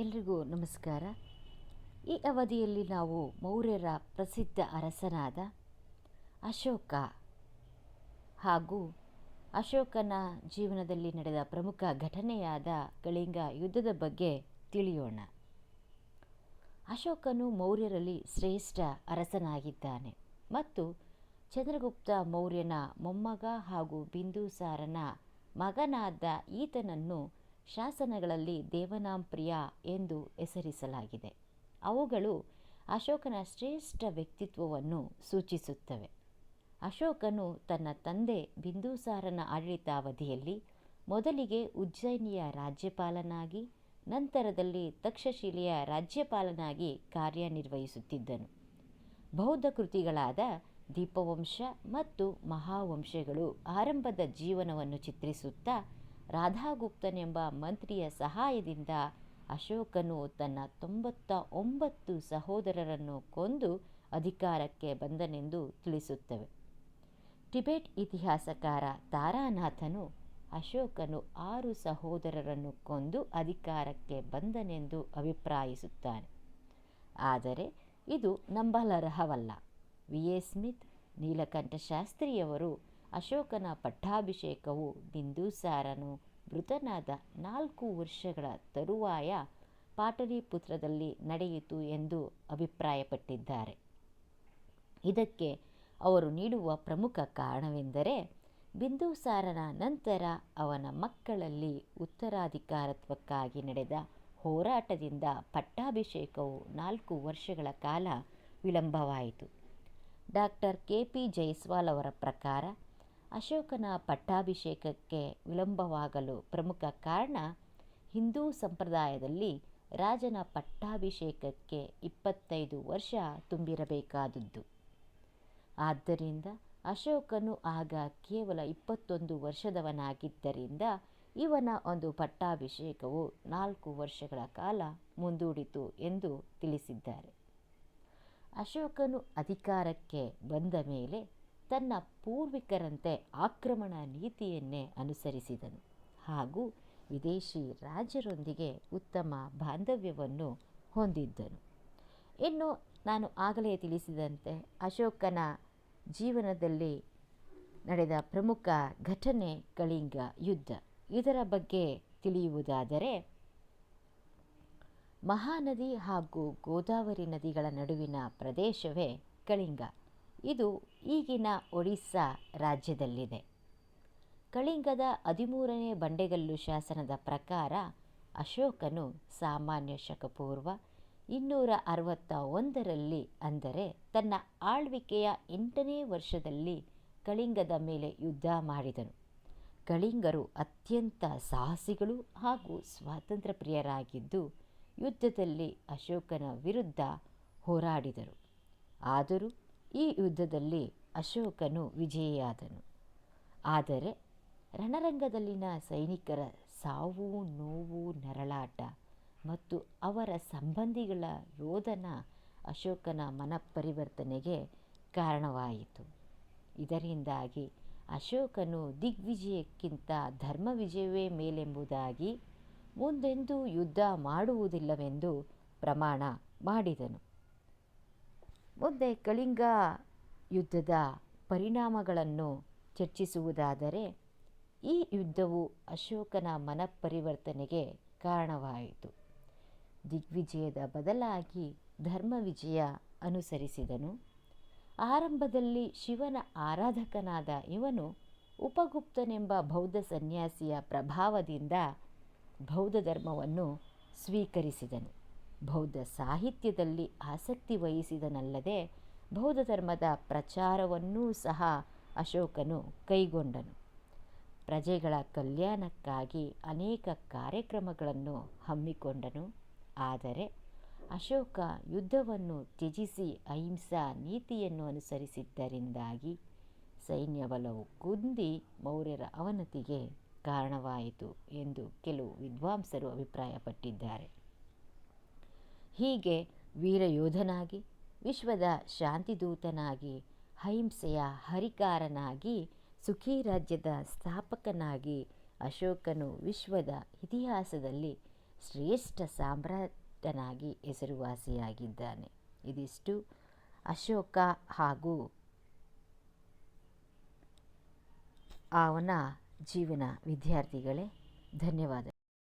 ಎಲ್ರಿಗೂ ನಮಸ್ಕಾರ. ಈ ಅವಧಿಯಲ್ಲಿ ನಾವು ಮೌರ್ಯರ ಪ್ರಸಿದ್ಧ ಅರಸನಾದ ಅಶೋಕ ಹಾಗೂ ಅಶೋಕನ ಜೀವನದಲ್ಲಿ ನಡೆದ ಪ್ರಮುಖ ಘಟನೆಯಾದ ಕಳಿಂಗ ಯುದ್ಧದ ಬಗ್ಗೆ ತಿಳಿಯೋಣ. ಅಶೋಕನು ಮೌರ್ಯರಲ್ಲಿ ಶ್ರೇಷ್ಠ ಅರಸನಾಗಿದ್ದಾನೆ ಮತ್ತು ಚಂದ್ರಗುಪ್ತ ಮೌರ್ಯನ ಮೊಮ್ಮಗ ಹಾಗೂ ಬಿಂದುಸಾರನ ಮಗನಾದ ಈತನನ್ನು ಶಾಸನಗಳಲ್ಲಿ ದೇವನಾಂಪ್ರಿಯ ಎಂದು ಹೆಸರಿಸಲಾಗಿದೆ. ಅವುಗಳು ಅಶೋಕನ ಶ್ರೇಷ್ಠ ವ್ಯಕ್ತಿತ್ವವನ್ನು ಸೂಚಿಸುತ್ತವೆ. ಅಶೋಕನು ತನ್ನ ತಂದೆ ಬಿಂದುಸಾರನ ಆಡಳಿತಾವಧಿಯಲ್ಲಿ ಮೊದಲಿಗೆ ಉಜ್ಜಯಿನಿಯ ರಾಜ್ಯಪಾಲನಾಗಿ, ನಂತರದಲ್ಲಿ ತಕ್ಷಶಿಲೆಯ ರಾಜ್ಯಪಾಲನಾಗಿ ಕಾರ್ಯನಿರ್ವಹಿಸುತ್ತಿದ್ದನು. ಬೌದ್ಧ ಕೃತಿಗಳಾದ ದೀಪವಂಶ ಮತ್ತು ಮಹಾವಂಶಗಳು ಆರಂಭದ ಜೀವನವನ್ನು ಚಿತ್ರಿಸುತ್ತಾ, ರಾಧಾಗುಪ್ತನೆಂಬ ಮಂತ್ರಿಯ ಸಹಾಯದಿಂದ ಅಶೋಕನು ತನ್ನ 99 ಸಹೋದರರನ್ನು ಕೊಂದು ಅಧಿಕಾರಕ್ಕೆ ಬಂದನೆಂದು ತಿಳಿಸುತ್ತವೆ. ಟಿಬೆಟ್ ಇತಿಹಾಸಕಾರ ತಾರಾನಾಥನು ಅಶೋಕನು 6 ಸಹೋದರರನ್ನು ಕೊಂದು ಅಧಿಕಾರಕ್ಕೆ ಬಂದನೆಂದು ಅಭಿಪ್ರಾಯಿಸುತ್ತಾನೆ. ಆದರೆ ಇದು ನಂಬಲರ್ಹವಲ್ಲ. ವಿ.ಎ. ಸ್ಮಿತ್, ನೀಲಕಂಠ ಶಾಸ್ತ್ರಿಯವರು ಅಶೋಕನ ಪಟ್ಟಾಭಿಷೇಕವು ಬಿಂದುಸಾರನು ಮೃತನಾದ 4 ವರ್ಷಗಳ ತರುವಾಯ ಪಾಟಲಿಪುತ್ರದಲ್ಲಿ ನಡೆಯಿತು ಎಂದು ಅಭಿಪ್ರಾಯಪಟ್ಟಿದ್ದಾರೆ. ಇದಕ್ಕೆ ಅವರು ನೀಡುವ ಪ್ರಮುಖ ಕಾರಣವೆಂದರೆ, ಬಿಂದುಸಾರನ ನಂತರ ಅವನ ಮಕ್ಕಳಲ್ಲಿ ಉತ್ತರಾಧಿಕಾರತ್ವಕ್ಕಾಗಿ ನಡೆದ ಹೋರಾಟದಿಂದ ಪಟ್ಟಾಭಿಷೇಕವು 4 ವರ್ಷಗಳ ಕಾಲ ವಿಳಂಬವಾಯಿತು. Doctor KP. ಜೈಸ್ವಾಲ್ ಅವರ ಪ್ರಕಾರ ಅಶೋಕನ ಪಟ್ಟಾಭಿಷೇಕಕ್ಕೆ ವಿಳಂಬವಾಗಲು ಪ್ರಮುಖ ಕಾರಣ, ಹಿಂದೂ ಸಂಪ್ರದಾಯದಲ್ಲಿ ರಾಜನ ಪಟ್ಟಾಭಿಷೇಕಕ್ಕೆ 25 ವರ್ಷ ತುಂಬಿರಬೇಕಾದುದು. ಆದ್ದರಿಂದ ಅಶೋಕನು ಆಗ ಕೇವಲ 21 ವರ್ಷದವನಾಗಿದ್ದರಿಂದ ಇವನ ಒಂದು ಪಟ್ಟಾಭಿಷೇಕವು 4 ವರ್ಷಗಳ ಕಾಲ ಮುಂದೂಡಿತು ಎಂದು ತಿಳಿಸಿದ್ದಾರೆ. ಅಶೋಕನು ಅಧಿಕಾರಕ್ಕೆ ಬಂದ ಮೇಲೆ ತನ್ನ ಪೂರ್ವಿಕರಂತೆ ಆಕ್ರಮಣ ನೀತಿಯನ್ನೇ ಅನುಸರಿಸಿದನು ಹಾಗೂ ವಿದೇಶಿ ರಾಜರೊಂದಿಗೆ ಉತ್ತಮ ಬಾಂಧವ್ಯವನ್ನು ಹೊಂದಿದ್ದನು. ಇನ್ನು ನಾನು ಆಗಲೇ ತಿಳಿಸಿದಂತೆ ಅಶೋಕನ ಜೀವನದಲ್ಲಿ ನಡೆದ ಪ್ರಮುಖ ಘಟನೆ ಕಳಿಂಗ ಯುದ್ಧ. ಇದರ ಬಗ್ಗೆ ತಿಳಿಯುವುದಾದರೆ, ಮಹಾನದಿ ಹಾಗೂ ಗೋದಾವರಿ ನದಿಗಳ ನಡುವಿನ ಪ್ರದೇಶವೇ ಕಳಿಂಗ. ಇದು ಈಗಿನ ಒಡಿಸ್ಸಾ ರಾಜ್ಯದಲ್ಲಿದೆ. ಕಳಿಂಗದ 13ನೇ ಬಂಡೆಗಲ್ಲು ಶಾಸನದ ಪ್ರಕಾರ ಅಶೋಕನು ಸಾಮಾನ್ಯ ಶಕಪೂರ್ವ 261ರಲ್ಲಿ, ಅಂದರೆ ತನ್ನ ಆಳ್ವಿಕೆಯ 8ನೇ ವರ್ಷದಲ್ಲಿ ಕಳಿಂಗದ ಮೇಲೆ ಯುದ್ಧ ಮಾಡಿದನು. ಕಳಿಂಗರು ಅತ್ಯಂತ ಸಾಹಸಿಗಳು ಹಾಗೂ ಸ್ವಾತಂತ್ರ್ಯ ಪ್ರಿಯರಾಗಿದ್ದು, ಯುದ್ಧದಲ್ಲಿ ಅಶೋಕನ ವಿರುದ್ಧ ಹೋರಾಡಿದರು. ಆದರೂ ಈ ಯುದ್ಧದಲ್ಲಿ ಅಶೋಕನು ವಿಜಯಿಯಾದನು. ಆದರೆ ರಣರಂಗದಲ್ಲಿನ ಸೈನಿಕರ ಸಾವು, ನೋವು, ನರಳಾಟ ಮತ್ತು ಅವರ ಸಂಬಂಧಿಗಳ ರೋದನ ಅಶೋಕನ ಮನಪರಿವರ್ತನೆಗೆ ಕಾರಣವಾಯಿತು. ಇದರಿಂದಾಗಿ ಅಶೋಕನು ದಿಗ್ವಿಜಯಕ್ಕಿಂತ ಧರ್ಮವಿಜಯವೇ ಮೇಲೆಂಬುದಾಗಿ ಮುಂದೆಂದೂ ಯುದ್ಧ ಮಾಡುವುದಿಲ್ಲವೆಂದು ಪ್ರಮಾಣ ಮಾಡಿದನು. ಮುಂದೆ ಕಳಿಂಗ ಯುದ್ಧದ ಪರಿಣಾಮಗಳನ್ನು ಚರ್ಚಿಸುವುದಾದರೆ, ಈ ಯುದ್ಧವು ಅಶೋಕನ ಮನಪರಿವರ್ತನೆಗೆ ಕಾರಣವಾಯಿತು. ದಿಗ್ವಿಜಯದ ಬದಲಾಗಿ ಧರ್ಮವಿಜಯ ಅನುಸರಿಸಿದನು. ಆರಂಭದಲ್ಲಿ ಶಿವನ ಆರಾಧಕನಾದ ಇವನು ಉಪಗುಪ್ತನೆಂಬ ಬೌದ್ಧ ಸನ್ಯಾಸಿಯ ಪ್ರಭಾವದಿಂದ ಬೌದ್ಧ ಧರ್ಮವನ್ನು ಸ್ವೀಕರಿಸಿದನು. ಬೌದ್ಧ ಸಾಹಿತ್ಯದಲ್ಲಿ ಆಸಕ್ತಿ ವಹಿಸಿದನಲ್ಲದೆ ಬೌದ್ಧ ಧರ್ಮದ ಪ್ರಚಾರವನ್ನೂ ಸಹ ಅಶೋಕನು ಕೈಗೊಂಡನು. ಪ್ರಜೆಗಳ ಕಲ್ಯಾಣಕ್ಕಾಗಿ ಅನೇಕ ಕಾರ್ಯಕ್ರಮಗಳನ್ನು ಹಮ್ಮಿಕೊಂಡನು. ಆದರೆ ಅಶೋಕ ಯುದ್ಧವನ್ನು ತ್ಯಜಿಸಿ ಅಹಿಂಸಾ ನೀತಿಯನ್ನು ಅನುಸರಿಸಿದ್ದರಿಂದಾಗಿ ಸೈನ್ಯಬಲವು ಕುಂದಿ ಮೌರ್ಯರ ಅವನತಿಗೆ ಕಾರಣವಾಯಿತು ಎಂದು ಕೆಲವು ವಿದ್ವಾಂಸರು ಅಭಿಪ್ರಾಯಪಟ್ಟಿದ್ದಾರೆ. ಹೀಗೆ ವೀರಯೋಧನಾಗಿ, ವಿಶ್ವದ ಶಾಂತಿದೂತನಾಗಿ, ಅಹಿಂಸೆಯ ಹರಿಕಾರನಾಗಿ, ಸುಖಿ ರಾಜ್ಯದ ಸ್ಥಾಪಕನಾಗಿ ಅಶೋಕನು ವಿಶ್ವದ ಇತಿಹಾಸದಲ್ಲಿ ಶ್ರೇಷ್ಠ ಸಾಮ್ರಾಟನಾಗಿ ಹೆಸರುವಾಸಿಯಾಗಿದ್ದಾನೆ. ಇದಿಷ್ಟು ಅಶೋಕ ಹಾಗೂ ಅವನ ಜೀವನ. ವಿದ್ಯಾರ್ಥಿಗಳೇ, ಧನ್ಯವಾದ.